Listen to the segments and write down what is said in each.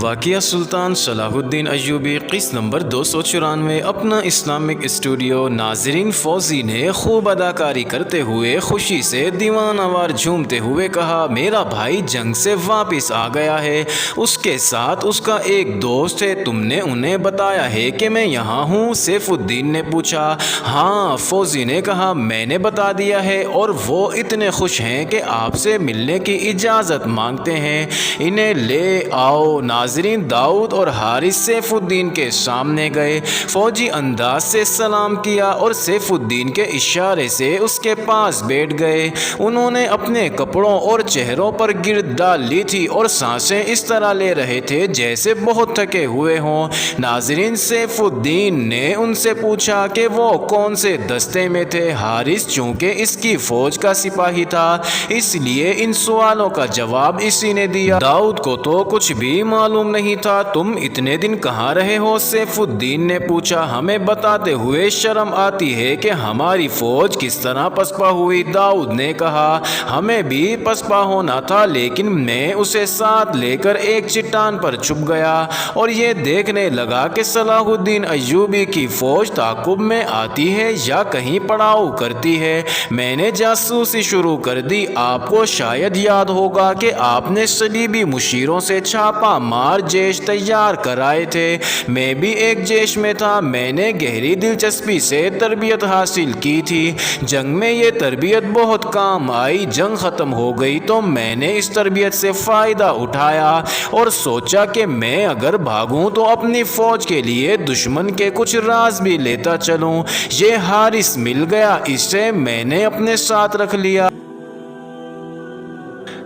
واقعہ سلطان صلاح الدین ایوبی قسط نمبر 294 اپنا اسلامک اسٹوڈیو۔ ناظرین، فوزی نے خوب اداکاری کرتے ہوئے خوشی سے دیوانہ وار جھومتے ہوئے کہا، میرا بھائی جنگ سے واپس آ گیا ہے، اس کے ساتھ اس کا ایک دوست ہے، تم نے انہیں بتایا ہے کہ میں یہاں ہوں؟ سیف الدین نے پوچھا۔ ہاں، فوزی نے کہا، میں نے بتا دیا ہے اور وہ اتنے خوش ہیں کہ آپ سے ملنے کی اجازت مانگتے ہیں، انہیں لے آؤ۔ ناظرین، داؤد اور حارث سیف الدین کے سامنے گئے۔ فوجی انداز سے سلام کیا اور سیف الدین کے اشارے سے اس کے پاس بیٹھ گئے۔ انہوں نے اپنے کپڑوں اور چہروں پر گرد ڈال لی تھی اور سانسیں اس طرح لے رہے تھے جیسے بہت تھکے ہوئے ہوں۔ ناظرین، سیف الدین نے ان سے پوچھا کہ وہ کون سے دستے میں تھے۔ حارث چونکہ اس کی فوج کا سپاہی تھا، اس لیے ان سوالوں کا جواب اسی نے دیا۔ داؤد کو تو کچھ بھی معلوم نہیں تھا۔ تم اتنے دن کہاں رہے ہو؟ سیف الدین نے پوچھا۔ ہمیں بتاتے ہوئے شرم آتی ہے کہ ہماری فوج کس طرح پسپا ہوئی۔ داؤد نے کہا، ہمیں بھی پسپا ہونا تھا، لیکن میں اسے ساتھ لے کر ایک چٹان پر چھپ گیا اور یہ دیکھنے لگا کہ صلاح الدین ایوبی کی فوج تعاقب میں آتی ہے یا کہیں پڑاؤ کرتی ہے۔ میں نے جاسوسی شروع کر دی۔ آپ کو شاید یاد ہوگا کہ آپ نے صلیبی مشیروں سے چھاپا مار جیش تیار کرائے تھے، میں بھی ایک جیش میں تھا۔ میں نے گہری دلچسپی سے تربیت حاصل کی تھی، جنگ میں یہ تربیت بہت کام آئی۔ جنگ ختم ہو گئی تو میں نے اس تربیت سے فائدہ اٹھایا اور سوچا کہ میں اگر بھاگوں تو اپنی فوج کے لیے دشمن کے کچھ راز بھی لیتا چلوں۔ یہ حارث مل گیا، اسے میں نے اپنے ساتھ رکھ لیا۔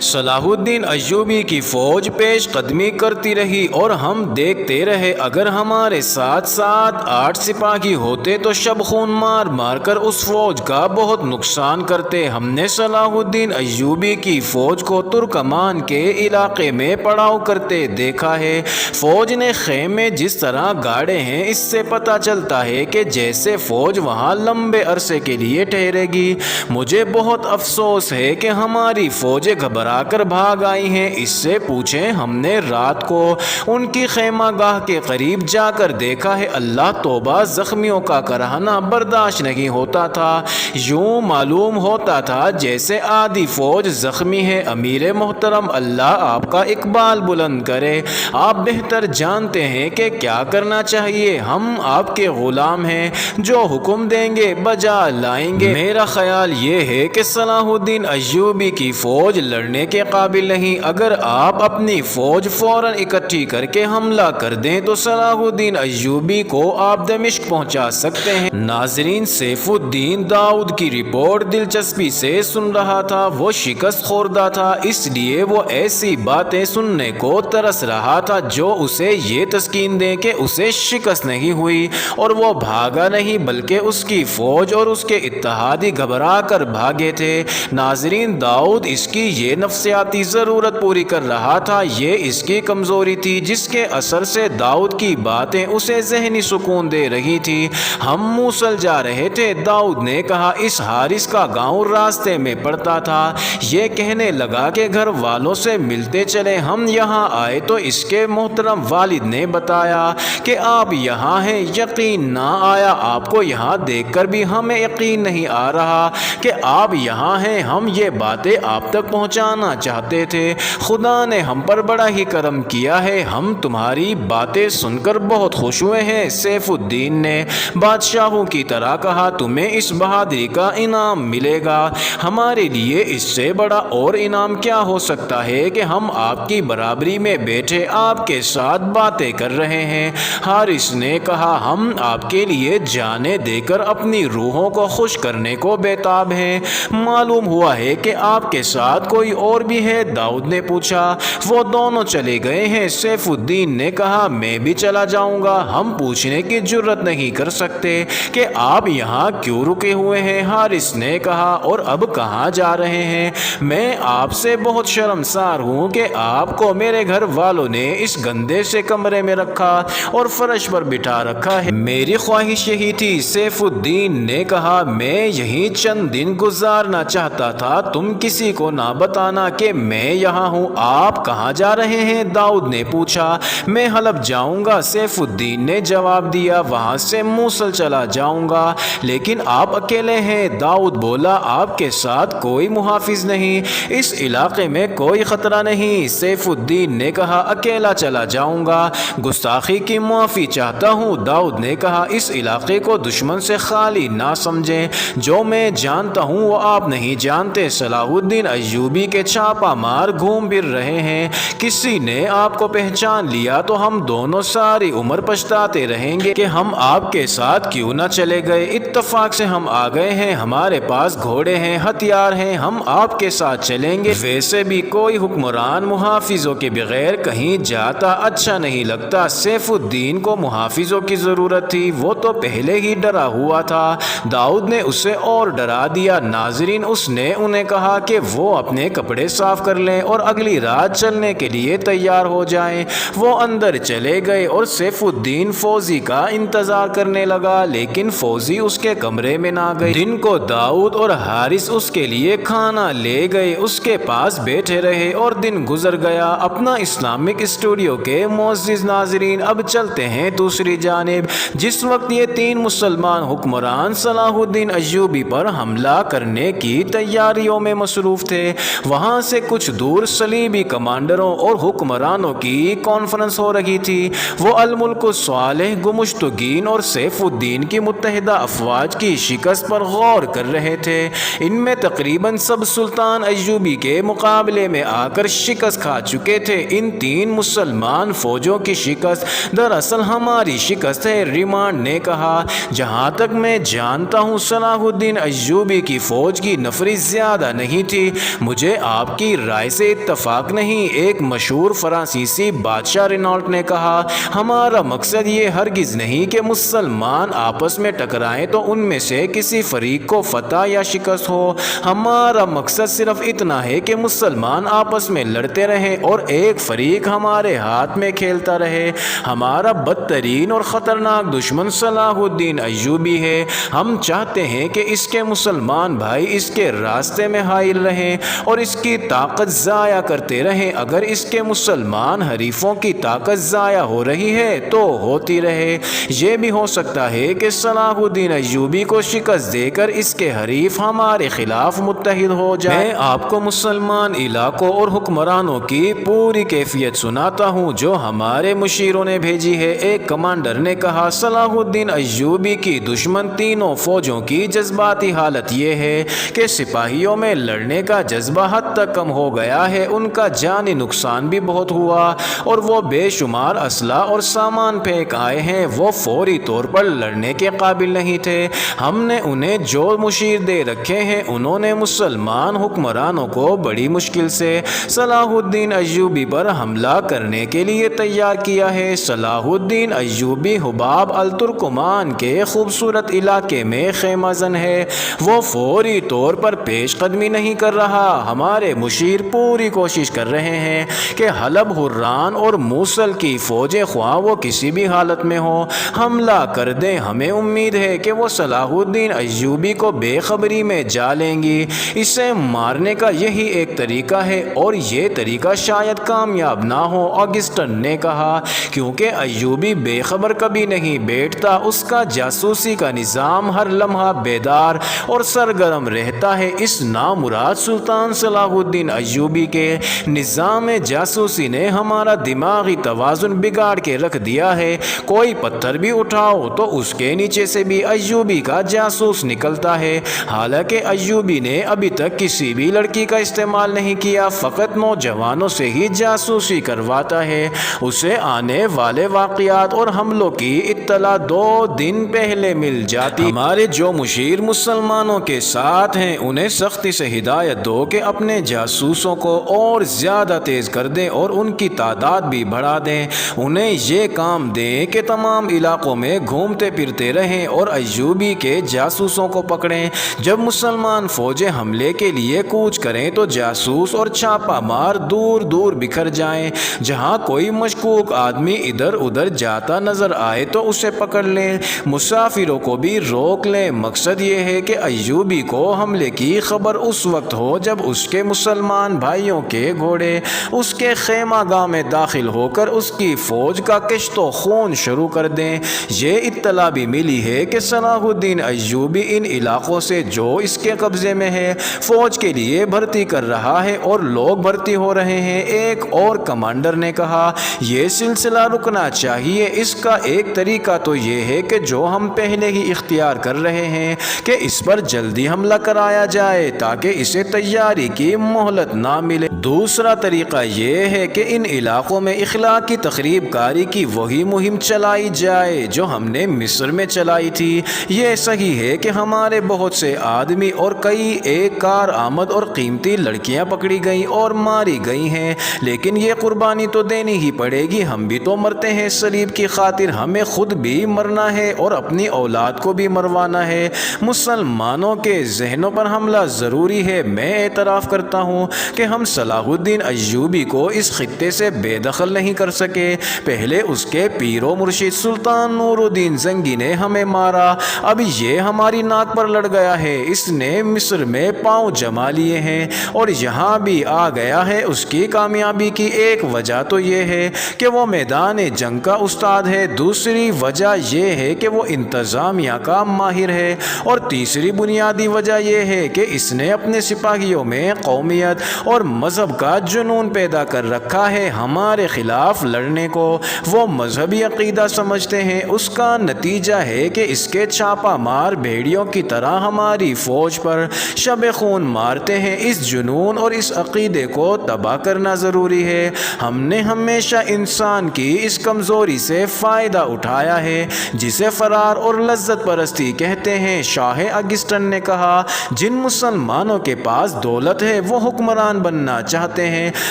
صلاح الدین ایوبی کی فوج پیش قدمی کرتی رہی اور ہم دیکھتے رہے۔ اگر ہمارے ساتھ 7-8 سپاہی ہوتے تو شب خون مار مار کر اس فوج کا بہت نقصان کرتے۔ ہم نے صلاح الدین ایوبی کی فوج کو ترکمان کے علاقے میں پڑاؤ کرتے دیکھا ہے۔ فوج نے خیمے جس طرح گاڑے ہیں، اس سے پتہ چلتا ہے کہ جیسے فوج وہاں لمبے عرصے کے لیے ٹھہرے گی۔ مجھے بہت افسوس ہے کہ ہماری فوجیں گھبرا کر بھاگ آئی ہیں۔ اس سے پوچھیں، ہم نے رات کو ان کی خیمہ گاہ کے قریب جا کر دیکھا ہے۔ اللہ توبہ، زخمیوں کا کرہنا برداشت نہیں ہوتا تھا، یوں معلوم ہوتا تھا جیسے آدھی فوج زخمی ہے۔ امیر محترم، اللہ آپ کا اقبال بلند کرے، آپ بہتر جانتے ہیں کہ کیا کرنا چاہیے۔ ہم آپ کے غلام ہیں، جو حکم دیں گے بجا لائیں گے۔ میرا خیال یہ ہے کہ صلاح الدین ایوبی کی فوج لڑنے کے قابل نہیں۔ اگر آپ اپنی فوج فوراً اکٹھی کر کے حملہ کر دیں تو صلاح الدین ایوبی کو آپ دمشق پہنچا سکتے ہیں۔ ناظرین، سیف الدین داؤد کی رپورٹ دلچسپی سے سن رہا تھا۔ وہ شکست خوردہ تھا، اس لیے وہ ایسی باتیں سننے کو ترس رہا تھا جو اسے یہ تسکین دیں کہ اسے شکست نہیں ہوئی اور وہ بھاگا نہیں، بلکہ اس کی فوج اور اس کے اتحادی گھبرا کر بھاگے تھے۔ ناظرین، داؤد اس کی یہ نفسیاتی ضرورت پوری کر رہا تھا، یہ اس کی کمزوری تھی جس کے اثر سے داؤد کی باتیں اسے ذہنی سکون دے رہی تھی۔ ہم موصل جا رہے تھے، داؤد نے کہا، اس حارث کا گاؤں راستے میں پڑتا تھا۔ یہ کہنے لگا کہ گھر والوں سے ملتے چلے۔ ہم یہاں آئے تو اس کے محترم والد نے بتایا کہ آپ یہاں ہیں۔ یقین نہ آیا، آپ کو یہاں دیکھ کر بھی ہمیں یقین نہیں آ رہا کہ آپ یہاں ہیں۔ ہم یہ باتیں آپ تک پہنچانا چاہتے تھے۔ خدا نے ہم پر بڑا ہی کرم کیا ہے، ہم تمہاری باتیں سن کر بہت خوش ہوئے ہیں۔ سیف الدین نے بادشاہوں کی طرح کہا، تمہیں اس بہادری کا انعام ملے گا۔ ہمارے لیے اس سے بڑا اور انعام کیا ہو سکتا ہے کہ ہم آپ کی برابری میں بیٹھے آپ کے ساتھ باتیں کر رہے ہیں۔ حارث نے کہا، ہم آپ کے لیے جانیں دے کر اپنی روحوں کو خوش کرنے کو بیتاب ہیں۔ معلوم ہوا ہے کہ آپ کے ساتھ کوئی اور بھی ہے؟ داؤد نے پوچھا۔ وہ دونوں چلے گئے ہیں، سیف الدین نے کہا، میں بھی چلا جاؤں گا۔ ہم پوچھنے کی جرت نہیں کر سکتے کہ آپ یہاں کیوں رکے ہوئے ہیں؟ حارث نے کہا، اور اب کہاں جا رہے ہیں؟ میں آپ سے بہت شرمسار ہوں کہ آپ کو میرے گھر والوں نے اس گندے سے کمرے میں رکھا اور فرش پر بٹھا رکھا ہے۔ میری خواہش یہی تھی، سیف الدین نے کہا، میں یہیں چند دن گزارنا چاہتا تھا، تم کسی کو نہ بتانا بنا کہ میں یہاں ہوں، آپ کہاں جا رہے ہیں؟ داؤد نے پوچھا۔ میں حلب جاؤں گا، سیف الدین نے جواب دیا، وہاں سے موصل چلا جاؤں گا۔ لیکن آپ اکیلے ہیں؟ داؤد بولا، آپ کے ساتھ کوئی محافظ نہیں، اس علاقے میں کوئی خطرہ نہیں۔ سیف الدین نے کہا، اکیلا چلا جاؤں گا، گستاخی کی معافی چاہتا ہوں۔ داؤد نے کہا، اس علاقے کو دشمن سے خالی نہ سمجھیں، جو میں جانتا ہوں وہ آپ نہیں جانتے۔ صلاح الدین ایوبی کے چھاپا مار گھوم پھر رہے ہیں، کسی نے آپ کو پہچان لیا تو ہم دونوں ساری عمر پچھتاتے رہیں گے کہ ہم آپ کے ساتھ کیوں نہ چلے گئے۔ اتفاق سے ہم آ گئے ہیں، ہمارے پاس گھوڑے ہیں، ہتھیار ہیں، ہم آپ کے ساتھ چلیں گے۔ ویسے بھی کوئی حکمران محافظوں کے بغیر کہیں جاتا اچھا نہیں لگتا۔ سیف الدین کو محافظوں کی ضرورت تھی، وہ تو پہلے ہی ڈرا ہوا تھا۔ داؤد نے اسے اور ڈرا دیا۔ ناظرین، اس نے انہیں کہا کہ وہ اپنے کپڑے صاف کر لیں اور اگلی رات چلنے کے لیے تیار ہو جائیں۔ وہ اندر چلے گئے اور سیف الدین فوزی کا انتظار کرنے لگا، لیکن فوزی اس کے کمرے میں نہ گئی۔ دن کو داؤد اور حارث اس کے لیے کھانا لے گئے، اس کے پاس بیٹھے رہے اور دن گزر گیا۔ اپنا اسلامک اسٹوڈیو کے معزز ناظرین، اب چلتے ہیں دوسری جانب۔ جس وقت یہ تین مسلمان حکمران صلاح الدین ایوبی پر حملہ کرنے کی تیاریوں میں مصروف تھے، وہاں سے کچھ دور صلیبی کمانڈروں اور حکمرانوں کی کانفرنس ہو رہی تھی۔ وہ الملک الصالح گمشتگین اور سیف الدین کی متحدہ افواج کی شکست پر غور کر رہے تھے۔ ان میں تقریباً سب سلطان ایوبی کے مقابلے میں آ کر شکست کھا چکے تھے۔ ان تین مسلمان فوجوں کی شکست دراصل ہماری شکست ہے، ریمانڈ نے کہا۔ جہاں تک میں جانتا ہوں صلاح الدین ایوبی کی فوج کی نفری زیادہ نہیں تھی۔ مجھے آپ کی رائے سے اتفاق نہیں، ایک مشہور فرانسیسی بادشاہ رینالٹ نے کہا۔ ہمارا مقصد یہ ہرگز نہیں کہ مسلمان آپس میں ٹکرائیں تو ان میں سے کسی فریق کو فتح یا شکست ہو۔ ہمارا مقصد صرف اتنا ہے کہ مسلمان آپس میں لڑتے رہیں اور ایک فریق ہمارے ہاتھ میں کھیلتا رہے۔ ہمارا بدترین اور خطرناک دشمن صلاح الدین ایوبی ہے۔ ہم چاہتے ہیں کہ اس کے مسلمان بھائی اس کے راستے میں حائل رہیں اور اس کی طاقت ضائع کرتے رہیں۔ اگر اس کے مسلمان حریفوں کی طاقت ضائع ہو رہی ہے تو ہوتی رہے۔ یہ بھی ہو سکتا ہے کہ صلاح الدین ایوبی کو شکست دے کر اس کے حریف ہمارے خلاف متحد ہو جائے۔ میں آپ کو مسلمان علاقوں اور حکمرانوں کی پوری کیفیت سناتا ہوں جو ہمارے مشیروں نے بھیجی ہے۔ ایک کمانڈر نے کہا، صلاح الدین ایوبی کی دشمن تینوں فوجوں کی جذباتی حالت یہ ہے کہ سپاہیوں میں لڑنے کا جذبہ حد تک کم ہو گیا ہے، ان کا جانی نقصان بھی بہت ہوا اور وہ بے شمار اسلحہ اور سامان پھینک آئے ہیں۔ وہ فوری طور پر لڑنے کے قابل نہیں تھے۔ ہم نے انہیں جو مشیر دے رکھے ہیں انہوں نے مسلمان حکمرانوں کو بڑی مشکل سے صلاح الدین ایوبی پر حملہ کرنے کے لیے تیار کیا ہے۔ صلاح الدین ایوبی حباب الترکمان کے خوبصورت علاقے میں خیمہ زن ہے، وہ فوری طور پر پیش قدمی نہیں کر رہا۔ ہمارے مشیر پوری کوشش کر رہے ہیں کہ حلب، حران اور موصل کی فوجیں خواہ وہ کسی بھی حالت میں ہو حملہ کر دیں۔ ہمیں امید ہے کہ وہ صلاح الدین ایوبی کو بے خبری میں جا لیں گی۔ اسے مارنے کا یہی ایک طریقہ ہے اور یہ طریقہ شاید کامیاب نہ ہو، آگسٹن نے کہا، کیونکہ ایوبی بے خبر کبھی نہیں بیٹھتا۔ اس کا جاسوسی کا نظام ہر لمحہ بیدار اور سرگرم رہتا ہے۔ اس نامراد سلطان صلاح الدین ایوبی کے نظام جاسوسی نے ہمارا دماغی توازن بگاڑ کے رکھ دیا ہے۔ کوئی پتھر بھی اٹھاؤ تو اس کے نیچے سے بھی ایوبی کا جاسوس نکلتا ہے۔ حالانکہ ایوبی نے ابھی تک کسی بھی لڑکی کا استعمال نہیں کیا، فقط نوجوانوں سے ہی جاسوسی کرواتا ہے۔ اسے آنے والے واقعات اور حملوں کی اطلاع 2 دن پہلے مل جاتی۔ ہمارے جو مشیر مسلمانوں کے ساتھ ہیں انہیں سختی سے ہدایت دو کہ اپنے جاسوسوں کو اور زیادہ تیز کر دیں اور ان کی تعداد بھی بڑھا دیں۔ انہیں یہ کام دیں کہ تمام علاقوں میں گھومتے پھرتے رہیں اور ایوبی کے جاسوسوں کو پکڑیں۔ جب مسلمان فوجیں حملے کے لیے کوچ کریں تو جاسوس اور چھاپا مار دور دور بکھر جائیں۔ جہاں کوئی مشکوک آدمی ادھر ادھر جاتا نظر آئے تو اسے پکڑ لیں، مسافروں کو بھی روک لیں۔ مقصد یہ ہے کہ ایوبی کو حملے کی خبر اس وقت ہو جب اس کے کے مسلمان بھائیوں کے گھوڑے اس کے خیمہ گاہ میں داخل ہو کر اس کی فوج کا کشت و خون شروع کر دیں۔ یہ اطلاع بھی ملی ہے کہ صلاح الدین ایوبی ان علاقوں سے جو اس کے قبضے میں ہے فوج کے لیے بھرتی کر رہا ہے اور لوگ بھرتی ہو رہے ہیں۔ ایک اور کمانڈر نے کہا یہ سلسلہ رکنا چاہیے۔ اس کا ایک طریقہ تو یہ ہے کہ جو ہم پہلے ہی اختیار کر رہے ہیں کہ اس پر جلدی حملہ کرایا جائے تاکہ اسے تیاری کی مہلت نہ ملے۔ دوسرا طریقہ یہ ہے کہ ان علاقوں میں اخلاقی تخریب کاری کی وہی مہم چلائی جائے جو ہم نے مصر میں چلائی تھی۔ یہ صحیح ہے کہ ہمارے بہت سے آدمی اور کئی ایک کار آمد اور قیمتی لڑکیاں پکڑی گئیں اور ماری گئی ہیں، لیکن یہ قربانی تو دینی ہی پڑے گی۔ ہم بھی تو مرتے ہیں صلیب کی خاطر، ہمیں خود بھی مرنا ہے اور اپنی اولاد کو بھی مروانا ہے۔ مسلمانوں کے ذہنوں پر حملہ ضروری ہے۔ میں اعتراف کرتا ہوں کہ ہم صلاح الدین ایوبی کو اس خطے سے بے دخل نہیں کر سکے۔ پہلے اس کے پیر و مرشد سلطان نور الدین زنگی نے ہمیں مارا، اب یہ ہماری ناک پر لڑ گیا ہے۔ اس نے مصر میں پاؤں جما لیے ہیں اور یہاں بھی آ گیا ہے۔ اس کی کامیابی کی ایک وجہ تو یہ ہے کہ وہ میدان جنگ کا استاد ہے، دوسری وجہ یہ ہے کہ وہ انتظامیہ کا ماہر ہے، اور تیسری بنیادی وجہ یہ ہے کہ اس نے اپنے سپاہیوں میں قومیت اور مذہب کا جنون پیدا کر رکھا ہے۔ ہمارے خلاف لڑنے کو وہ مذہبی عقیدہ سمجھتے ہیں۔ اس کا نتیجہ ہے کہ اس کے چھاپا مار بھیڑیوں کی طرح ہماری فوج پر شب خون مارتے ہیں۔ اس جنون اور اس عقیدے کو تباہ کرنا ضروری ہے۔ ہم نے ہمیشہ انسان کی اس کمزوری سے فائدہ اٹھایا ہے جسے فرار اور لذت پرستی کہتے ہیں۔ شاہ اگسٹن نے کہا جن مسلمانوں کے پاس دولت ہے وہ حکمران بننا چاہتے ہیں،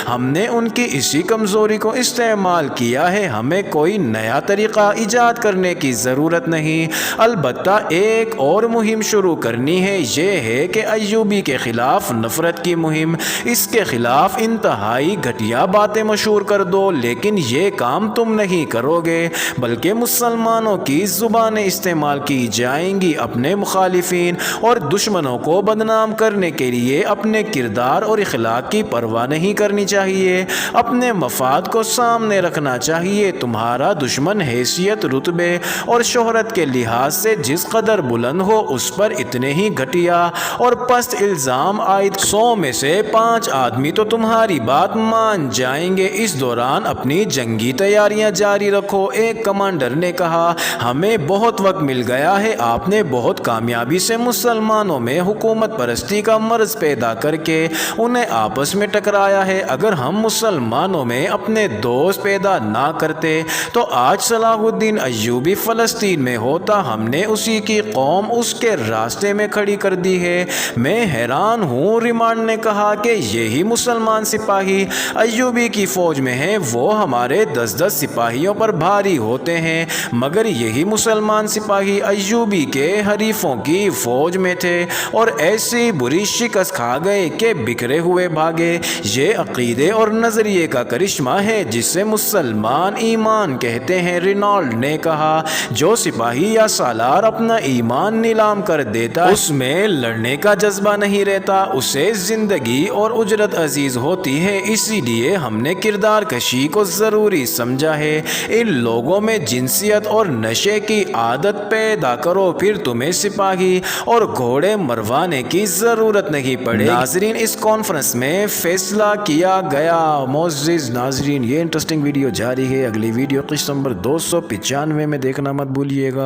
ہم نے ان کی اسی کمزوری کو استعمال کیا ہے۔ ہمیں کوئی نیا طریقہ ایجاد کرنے کی ضرورت نہیں، البتہ ایک اور مہم شروع کرنی ہے، یہ ہے کہ ایوبی کے خلاف نفرت کی مہم۔ اس کے خلاف انتہائی گھٹیا باتیں مشہور کر دو، لیکن یہ کام تم نہیں کرو گے، بلکہ مسلمانوں کی زبانیں استعمال کی جائیں گی۔ اپنے مخالفین اور دشمنوں کو بدنام کرنے کے لیے اپنے کردار اور اخلاق کی پرواہ نہیں کرنی چاہیے، اپنے مفاد کو سامنے رکھنا چاہیے۔ تمہارا دشمن حیثیت، رتبے اور شہرت کے لحاظ سے جس قدر بلند ہو اس پر اتنے ہی گھٹیا اور پست الزام عائد 100 میں سے 5 آدمی تو تمہاری بات مان جائیں گے۔ اس دوران اپنی جنگی تیاریاں جاری رکھو۔ ایک کمانڈر نے کہا ہمیں بہت وقت مل گیا ہے، آپ نے بہت کامیابی سے مسلمانوں میں حکومت پرستی کا مرض پیدا کر کے انہیں آپس میں ٹکرایا ہے۔ اگر ہم مسلمانوں میں اپنے دوست پیدا نہ کرتے تو آج صلاح الدین ایوبی فلسطین میں ہوتا۔ ہم نے اسی کی قوم اس کے راستے میں کھڑی کر دی ہے۔ میں حیران ہوں، ریمانڈ نے کہا، کہ یہی مسلمان سپاہی ایوبی کی فوج میں ہیں، وہ ہمارے 10 سپاہیوں پر بھاری ہوتے ہیں، مگر یہی مسلمان سپاہی ایوبی کے حریفوں کی فوج میں تھے اور ایسی بری شکست کھا گئے کہ بکھرے ہوئے بھاگے۔ یہ عقیدے اور نظریے کا کرشمہ ہے جسے مسلمان ایمان کہتے ہیں۔ رینالڈ نے کہا جو سپاہی یا سالار اپنا ایمان نیلام کر دیتا اس میں لڑنے کا جذبہ نہیں رہتا، اسے زندگی اور اجرت عزیز ہوتی ہے۔ اسی لیے ہم نے کردار کشی کو ضروری سمجھا ہے۔ ان لوگوں میں جنسیت اور نشے کی عادت پیدا کرو، پھر تمہیں سپاہی اور گھوڑے مروانے کی ضرورت نہیں پڑے۔ ناظرین، اس کانفرنس میں فیصلہ کیا گیا۔ معزز ناظرین، یہ انٹرسٹنگ ویڈیو جاری ہے، اگلی ویڈیو قسط نمبر 295 میں دیکھنا مت بھولیے گا۔